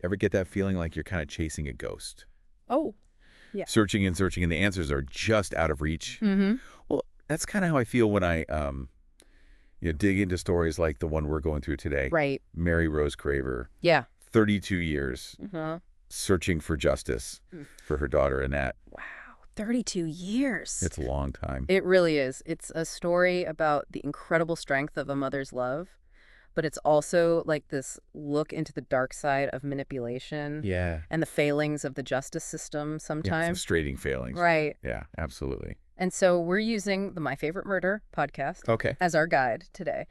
Ever get that feeling like you're kind of chasing a ghost? Oh, yeah. Searching and searching, and the answers are just out of reach. Mm-hmm. Well, that's kind of how I feel when I dig into stories like the one we're going through today. Right. Mary Rose Craver, Yeah. 32 years, searching for justice for her daughter, Annette. Wow. 32 years. It's a long time. It really is. It's a story about the incredible strength of a mother's love, but it's also like this look into the dark side of manipulation Yeah. and the failings of the justice system Yeah, sometimes. frustrating failings. Right. Yeah, absolutely. And so we're using the My Favorite Murder podcast Okay. as our guide today.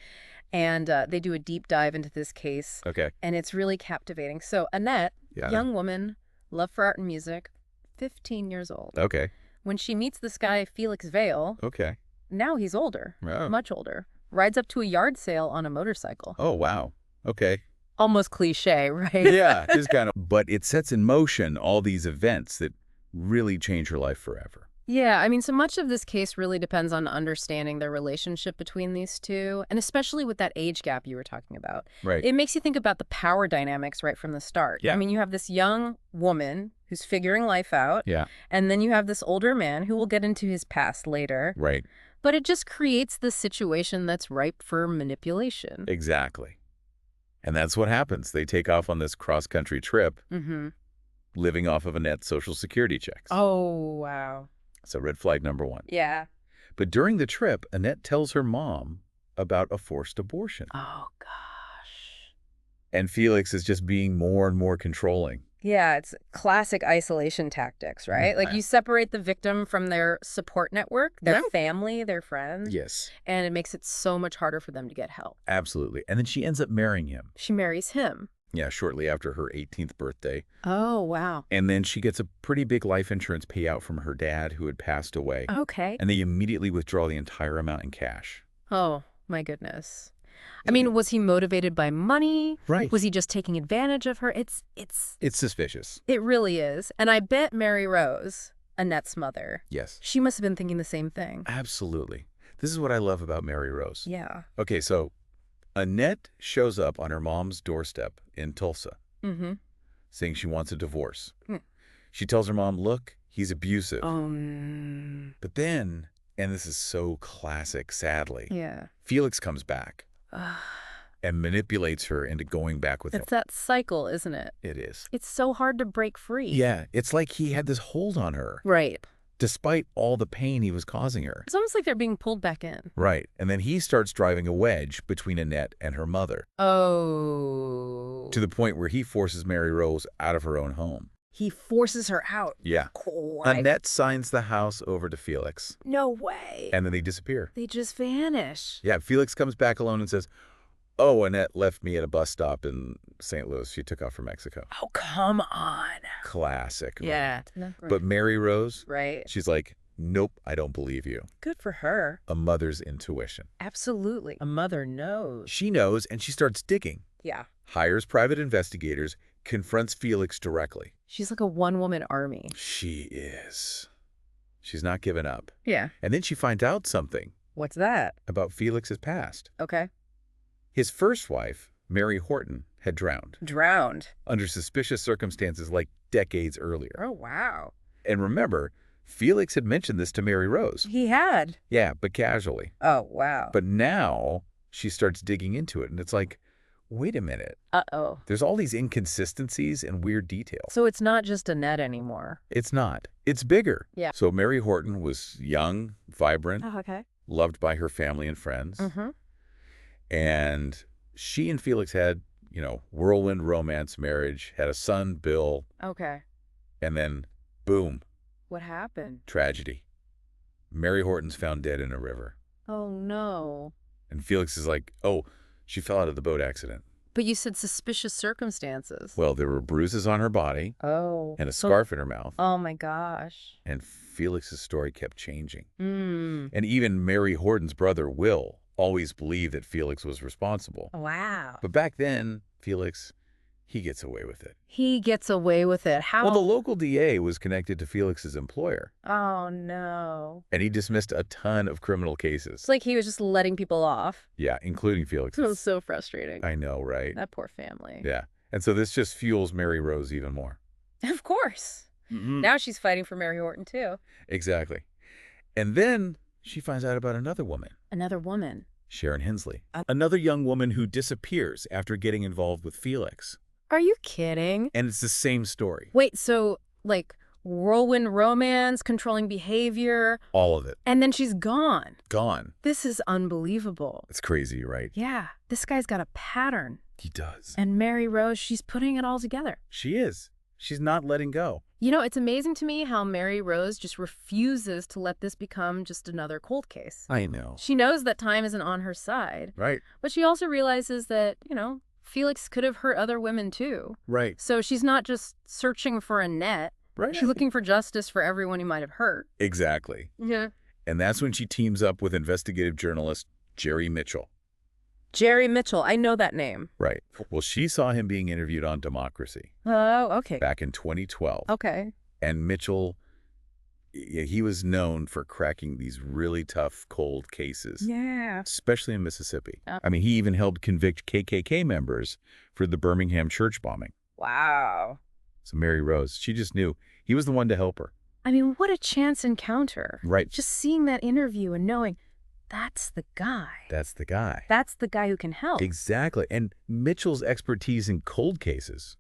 And they do a deep dive into this case. Okay. And it's really captivating. So Annette, Yeah. young woman, love for art and music, 15 years old. Okay. When she meets this guy, Felix Vale, Okay. now he's older, Oh. much older, rides up to a yard sale on a motorcycle. Oh, wow. Okay. Almost cliche, right? Yeah, just kind of. But it sets in motion all these events that really change her life forever. Yeah, I mean, so much of this case really depends on understanding the relationship between these two, and especially with that age gap you were talking about. Right. It makes you think about the power dynamics right from the start. Yeah. I mean, you have this young woman who's figuring life out, Yeah. and then you have this older man who will get into his past later. Right. But it just creates this situation that's ripe for manipulation. Exactly. And that's what happens. They take off on this cross-country trip, living off of Annette's Social Security checks. Oh, wow. So red flag number one. Yeah. But during the trip, Annette tells her mom about a forced abortion. Oh, gosh. And Felix is just being more and more controlling. Yeah, it's classic isolation tactics, right? Like you separate the victim from their support network, their family, their friends. Yes. And it makes it so much harder for them to get help. Absolutely. And then she ends up marrying him. She marries him. Yeah, shortly after her 18th birthday. Oh, wow. And then she gets a pretty big life insurance payout from her dad who had passed away. Okay. And they immediately withdraw the entire amount in cash. Oh, my goodness. I mean, was he motivated by money? Right. Was he just taking advantage of her? It's suspicious. It really is. And I bet Mary Rose, Annette's mother, Yes. she must have been thinking the same thing. Absolutely. This is what I love about Mary Rose. Yeah. Okay, so Annette shows up on her mom's doorstep in Tulsa, saying she wants a divorce. She tells her mom, look, he's abusive. But then, and this is so classic, sadly, Felix comes back and manipulates her into going back with him. It's that cycle, isn't it? It is. It's so hard to break free. Yeah, it's like he had this hold on her. Right. Despite all the pain he was causing her. It's almost like they're being pulled back in. Right. And then he starts driving a wedge between Annette and her mother. Oh. To the point where he forces Mary Rose out of her own home. He forces her out. Yeah. Annette signs the house over to Felix. No way. And then they disappear. They just vanish. Yeah, Felix comes back alone and says, oh, Annette left me at a bus stop in St. Louis. She took off for Mexico. Oh, come on. Classic. Yeah. Right? But Mary Rose, right? She's like, nope, I don't believe you. Good for her. A mother's intuition. Absolutely. A mother knows. She knows, and she starts digging. Yeah. Hires private investigators, confronts Felix directly. She's like a one-woman army. She is. She's not giving up. Yeah. And then she finds out something. What's that? About Felix's past. Okay. His first wife, Mary Horton, had drowned. Drowned? Under suspicious circumstances like decades earlier. Oh, wow. And remember, Felix had mentioned this to Mary Rose. He had? Yeah, but casually. Oh, wow. But now she starts digging into it, and it's like, wait a minute. Uh-oh. There's all these inconsistencies and weird details. So it's not just Annette anymore. It's not. It's bigger. Yeah. So Mary Horton was young, vibrant, okay. Loved by her family and friends. And she and Felix had, whirlwind romance marriage, had a son, Bill. Okay. And then, boom. What happened? Tragedy. Mary Horton's found dead in a river. Oh, no. And Felix is like, oh, she fell out of the boat accident. But you said suspicious circumstances. Well, there were bruises on her body. Oh. And a scarf in her mouth. Oh, my gosh. And Felix's story kept changing. Mm. And even Mary Horton's brother, Will, always believed that Felix was responsible. Wow. But back then, Felix, he gets away with it. He gets away with it. How? Well, the local DA was connected to Felix's employer. Oh, no. And he dismissed a ton of criminal cases. It's like he was just letting people off. Yeah, including Felix. It was so frustrating. I know, right? That poor family. Yeah. And so this just fuels Mary Rose even more. Of course. Now she's fighting for Mary Horton, too. Exactly. And then she finds out about another woman. Another woman. Sharon Hensley. Another young woman who disappears after getting involved with Felix. Are you kidding? And it's the same story. Wait, so, like, whirlwind romance, controlling behavior. All of it. And then she's gone. Gone. This is unbelievable. It's crazy, right? Yeah, this guy's got a pattern. He does. And Mary Rose, she's putting it all together. She is. She's not letting go. You know, it's amazing to me how Mary Rose just refuses to let this become just another cold case. I know. She knows that time isn't on her side. Right. But she also realizes that, Felix could have hurt other women too. Right. So she's not just searching for Annette. Right. She's looking for justice for everyone he might have hurt. Exactly. Yeah. And that's when she teams up with investigative journalist Jerry Mitchell. Jerry Mitchell. I know that name. Right. Well, she saw him being interviewed on Democracy. Oh, okay. Back in 2012. Okay. And Mitchell, he was known for cracking these really tough, cold cases. Yeah. Especially in Mississippi. I mean, he even helped convict KKK members for the Birmingham church bombing. Wow. So Mary Rose, she just knew he was the one to help her. I mean, what a chance encounter. Right. Just seeing that interview and knowing that's the guy. That's the guy. That's the guy who can help. Exactly. And Mitchell's expertise in cold cases,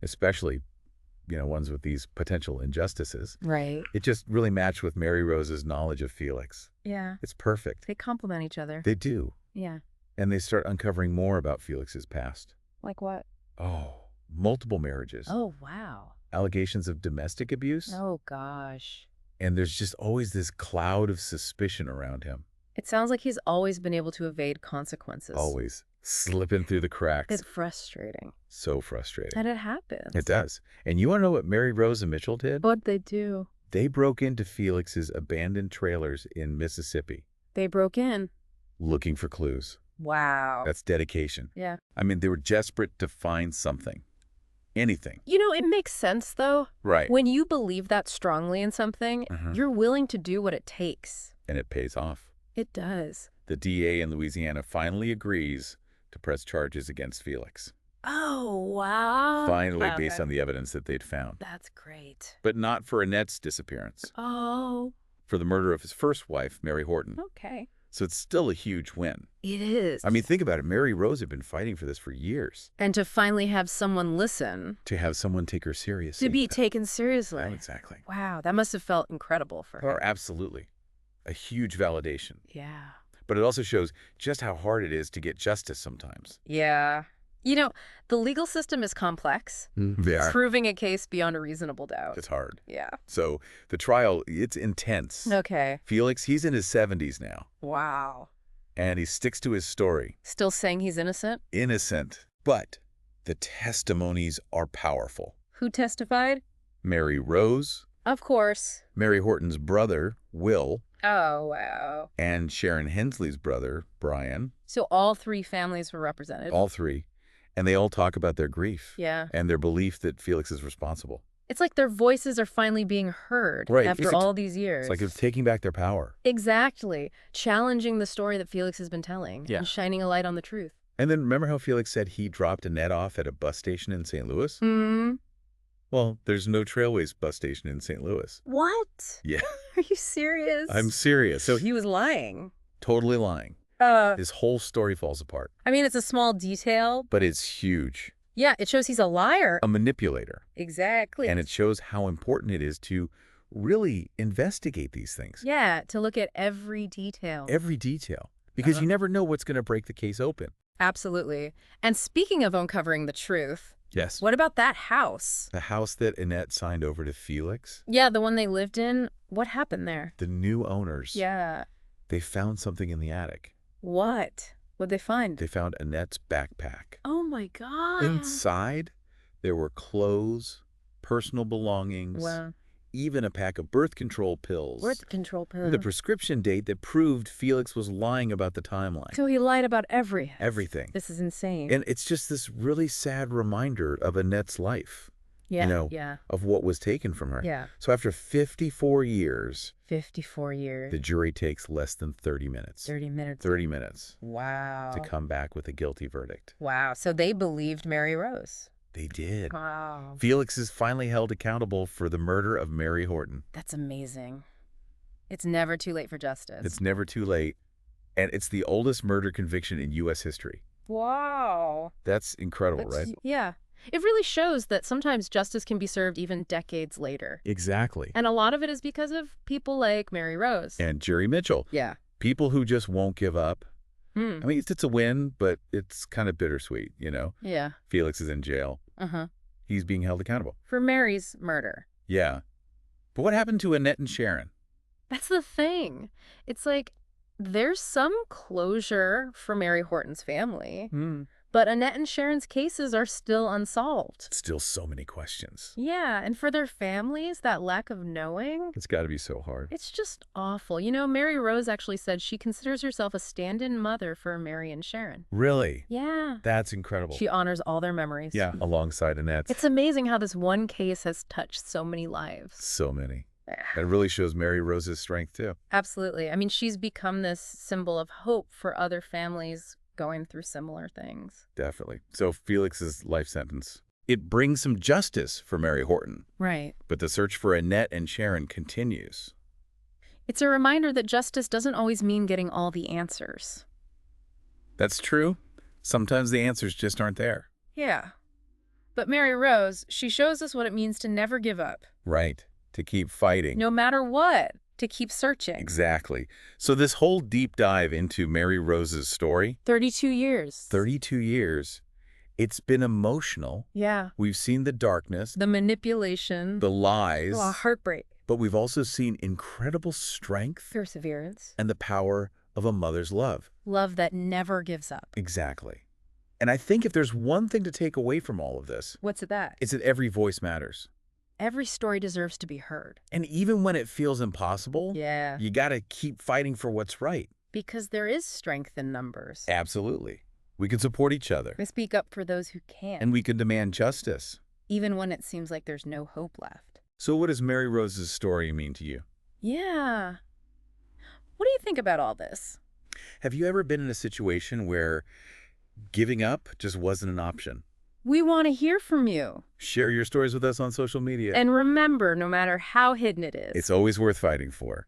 especially, ones with these potential injustices. Right. It just really matched with Mary Rose's knowledge of Felix. Yeah. It's perfect. They complement each other. They do. Yeah. And they start uncovering more about Felix's past. Like what? Oh, multiple marriages. Oh, wow. Allegations of domestic abuse. Oh, gosh. And there's just always this cloud of suspicion around him. It sounds like he's always been able to evade consequences. Always. Slipping through the cracks. It's frustrating. So frustrating. And it happens. It does. And you want to know what Mary Rose and Mitchell did? What'd they do? They broke into Felix's abandoned trailers in Mississippi. They broke in. Looking for clues. Wow. That's dedication. Yeah. I mean, they were desperate to find something. Anything. It makes sense, though. Right. When you believe that strongly in something, you're willing to do what it takes. And it pays off. It does. The DA in Louisiana finally agrees to press charges against Felix. Oh, wow. Finally, based on the evidence that they'd found. That's great. But not for Annette's disappearance. Oh. For the murder of his first wife, Mary Horton. Okay. So it's still a huge win. It is. I mean, think about it. Mary Rose had been fighting for this for years. And to finally have someone listen. To have someone take her seriously. To be taken seriously. Oh, exactly. Wow, that must have felt incredible for her. Oh, absolutely. A huge validation. Yeah. But it also shows just how hard it is to get justice sometimes. Yeah. The legal system is complex. They are. Proving a case beyond a reasonable doubt. It's hard. Yeah. So the trial, it's intense. Okay. Felix, he's in his 70s now. Wow. And he sticks to his story. Still saying he's innocent? Innocent. But the testimonies are powerful. Who testified? Mary Rose. Of course. Mary Horton's brother, Will. Oh, wow. And Sharon Hensley's brother, Brian. So all three families were represented? All three. And they all talk about their grief. Yeah. And their belief that Felix is responsible. It's like their voices are finally being heard after all these years. It's like it's taking back their power. Exactly. Challenging the story that Felix has been telling. Yeah. And shining a light on the truth. And then remember how Felix said he dropped Annette off at a bus station in St. Louis? Hmm. Well, there's no Trailways bus station in St. Louis. What? Yeah. Are you serious? I'm serious. So he was lying. Totally lying. His whole story falls apart. I mean, it's a small detail. But it's huge. Yeah, it shows he's a liar. A manipulator. Exactly. And it shows how important it is to really investigate these things. Yeah, to look at every detail. Every detail. Because you never know what's going to break the case open. Absolutely. And speaking of uncovering the truth, yes. What about that house? The house that Annette signed over to Felix? Yeah, the one they lived in. What happened there? The new owners. Yeah. They found something in the attic. What? What'd they find? They found Annette's backpack. Oh, my God. Inside, there were clothes, personal belongings, wow. Even a pack of birth control pills. Birth control pills. The prescription date that proved Felix was lying about the timeline. So he lied about everything. Everything. This is insane. And it's just this really sad reminder of Annette's life. Yeah, yeah. Of what was taken from her. Yeah. So after 54 years... 54 years. The jury takes less than 30 minutes. 30 minutes. 30 minutes. Wow. To come back with a guilty verdict. Wow. So they believed Mary Rose. They did. Wow. Felix is finally held accountable for the murder of Mary Horton. That's amazing. It's never too late for justice. It's never too late, and it's the oldest murder conviction in U.S. history. Wow. That's incredible, right? Yeah. It really shows that sometimes justice can be served even decades later. Exactly. And a lot of it is because of people like Mary Rose. And Jerry Mitchell. Yeah. People who just won't give up. I mean, it's a win, but it's kind of bittersweet, you know? Yeah. Felix is in jail. Uh-huh. He's being held accountable. For Mary's murder. Yeah. But what happened to Annette and Sharon? That's the thing. It's like there's some closure for Mary Horton's family, but Annette and Sharon's cases are still unsolved. Still so many questions. Yeah, and for their families, that lack of knowing, It's got to be so hard. it's just awful. You know, Mary Rose actually said she considers herself a stand-in mother for Mary and Sharon. Really? Yeah. That's incredible. She honors all their memories. Yeah, alongside Annette. It's amazing how this one case has touched so many lives. So many. It really shows Mary Rose's strength, too. Absolutely. I mean, she's become this symbol of hope for other families going through similar things. Definitely. So Felix's life sentence. It brings some justice for Mary Horton, Right. but the search for Annette and Sharon continues. It's a reminder that justice doesn't always mean getting all the answers. That's true. Sometimes the answers just aren't there. Yeah. But Mary Rose, she shows us what it means to never give up. Right. To keep fighting. No matter what, to keep searching. Exactly. So this whole deep dive into Mary Rose's story, 32 years. 32 years, it's been emotional. Yeah. We've seen the darkness, The manipulation. the lies, Oh, heartbreak. but we've also seen incredible strength Perseverance. and the power of a mother's love. Love that never gives up. Exactly. And I think if there's one thing to take away from all of this, What's that? it's that every voice matters. Every story deserves to be heard. And even when it feels impossible, Yeah. you got to keep fighting for what's right. Because there is strength in numbers. Absolutely. We can support each other. We speak up for those who can. And we can demand justice. even when it seems like there's no hope left. So what does Mary Rose's story mean to you? Yeah. What do you think about all this? Have you ever been in a situation where giving up just wasn't an option? We want to hear from you. Share your stories with us on social media. And remember, no matter how hidden it is, It's always worth fighting for.